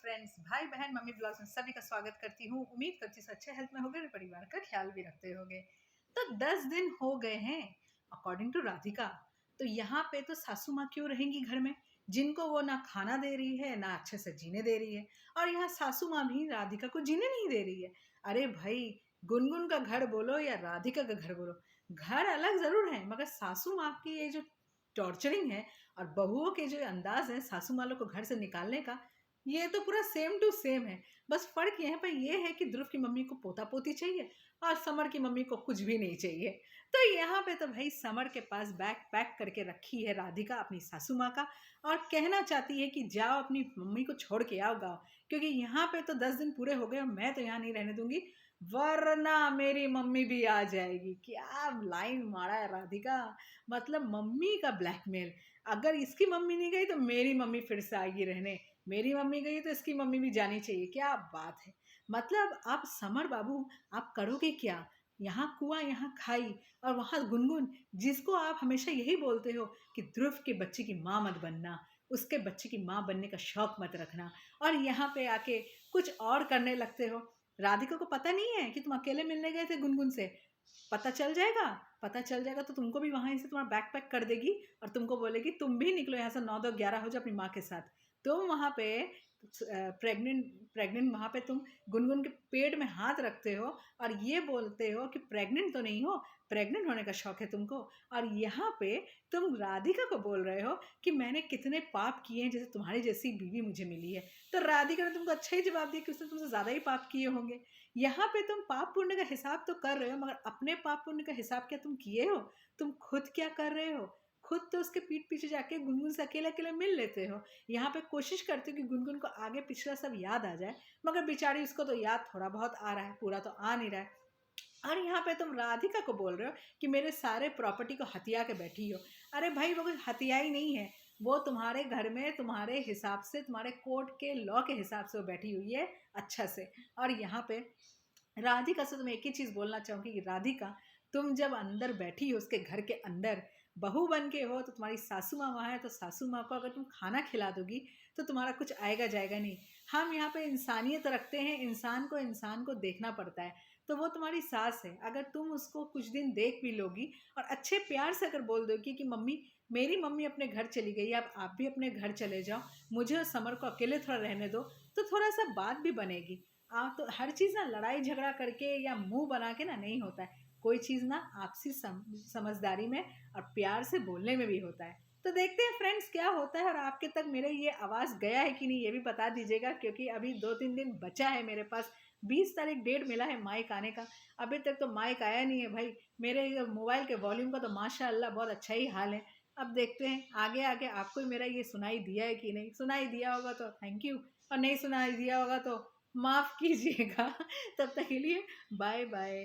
Friends, भाई बहन, mummy blogs में सभी का स्वागत करती हूँ। उम्मीद करती हूँ अच्छे हेल्थ में होगे और परिवार का ख्याल भी रखते होगे। तो 10 दिन हो गए हैं अकॉर्डिंग टू राधिका। तो यहाँ पे तो सासू माँ क्यों रहेंगी घर में, जिनको वो ना खाना दे रही है ना अच्छे से जीने दे रही है। और यहाँ सासू माँ भी राधिका को जीने नहीं दे रही है। अरे भाई, गुनगुन का घर बोलो या राधिका का घर बोलो, घर अलग जरूर है, मगर सासू माँ की ये जो टॉर्चरिंग है और बहुओं के जो अंदाज है सासू मालों को घर से निकालने का, ये तो पूरा सेम टू सेम है। बस फर्क यहाँ पर ये है कि ध्रुव की मम्मी को पोता पोती चाहिए और समर की मम्मी को कुछ भी नहीं चाहिए। तो यहाँ पे तो भाई समर के पास बैग पैक करके रखी है राधिका अपनी सासू माँ का, और कहना चाहती है कि जाओ अपनी मम्मी को छोड़ के आओ गाँव, क्योंकि यहाँ पे तो 10 दिन पूरे हो गए और मैं तो यहाँ नहीं रहने दूंगी, वरना मेरी मम्मी भी आ जाएगी। क्या लाइन मारा है राधिका, मतलब मम्मी का ब्लैकमेल। अगर इसकी मम्मी नहीं गई तो मेरी मम्मी फिर से आएगी रहने, मेरी मम्मी गई तो इसकी मम्मी भी जानी चाहिए। क्या बात है, मतलब आप समर बाबू, आप करोगे क्या? यहाँ कुआं यहाँ खाई, और वहाँ गुनगुन, जिसको आप हमेशा यही बोलते हो कि ध्रुव के बच्चे की माँ मत बनना, उसके बच्चे की माँ बनने का शौक मत रखना, और यहाँ पे आके कुछ और करने लगते हो। राधिका को पता नहीं है कि तुम अकेले मिलने गए थे गुनगुन से? पता चल जाएगा, पता चल जाएगा तो तुमको भी वहाँ से तुम्हारा बैग पैक कर देगी और तुमको बोलेगी तुम भी निकलो यहाँ से, 9 2 11 हो जाओ अपनी माँ के साथ। तुम वहाँ पे प्रेग्नेंट प्रेग्नेंट वहाँ पे तुम गुनगुन के पेट में हाथ रखते हो और ये बोलते हो कि प्रेग्नेंट तो नहीं हो, प्रेग्नेंट होने का शौक है तुमको। और यहाँ पे तुम राधिका को बोल रहे हो कि मैंने कितने पाप किए हैं, जैसे तुम्हारी जैसी बीवी मुझे मिली है। तो राधिका ने तुमको अच्छा ही जवाब दिया कि उसने तुमसे ज़्यादा ही पाप किए होंगे। यहाँ पे तुम पाप पुण्य का हिसाब तो कर रहे हो, मगर अपने पाप पुण्य का हिसाब क्या तुम किए हो? तुम खुद क्या कर रहे हो? खुद तो उसके पीठ पीछे जाके गुनगुन से अकेले अकेले मिल लेते हो। यहाँ पे कोशिश करते हो कि गुनगुन को आगे पिछला सब याद आ जाए, मगर बेचारी उसको तो याद थोड़ा बहुत आ रहा है, पूरा तो आ नहीं रहा है। और यहाँ पे तुम राधिका को बोल रहे हो कि मेरे सारे प्रॉपर्टी को हथिया के बैठी हो। अरे भाई, वो कुछ हथिया ही नहीं है, वो तुम्हारे घर में तुम्हारे हिसाब से, तुम्हारे कोर्ट के लॉ के हिसाब से वो बैठी हुई है अच्छा से। और यहाँ पे राधिका से तुम एक ही चीज़ बोलना चाहूँगी कि राधिका, तुम जब अंदर बैठी हो उसके घर के अंदर, बहू बन के हो, तो तुम्हारी सासू माँ वहाँ है, तो सासू माँ को अगर तुम खाना खिला दोगी तो तुम्हारा कुछ आएगा जाएगा नहीं। हम यहाँ पे इंसानियत रखते हैं, इंसान को देखना पड़ता है। तो वो तुम्हारी सास है, अगर तुम उसको कुछ दिन देख भी लोगी और अच्छे प्यार से अगर बोल दोगी कि मम्मी, मेरी मम्मी अपने घर चली गई, अब आप भी अपने घर चले जाओ, मुझे और समर को अकेले थोड़ा रहने दो, तो थोड़ा सा बात भी बनेगी। तो हर चीज़ ना लड़ाई झगड़ा करके या मुंह बना के ना नहीं होता है। कोई चीज़ ना आपसी समझदारी में और प्यार से बोलने में भी होता है। तो देखते हैं फ्रेंड्स क्या होता है, और आपके तक मेरे ये आवाज़ गया है कि नहीं ये भी बता दीजिएगा, क्योंकि अभी 2 3 दिन बचा है मेरे पास। 20 तारीख डेट मिला है माइक आने का, अभी तक तो माइक आया नहीं है भाई। मेरे मोबाइल के वॉल्यूम का तो माशाअल्लाह बहुत अच्छा ही हाल है। अब देखते हैं आगे आगे आपको मेरा ये सुनाई दिया है कि नहीं। सुनाई दिया होगा तो थैंक यू, और नहीं सुनाई दिया होगा तो माफ़ कीजिएगा। तब तक के लिए बाय बाय।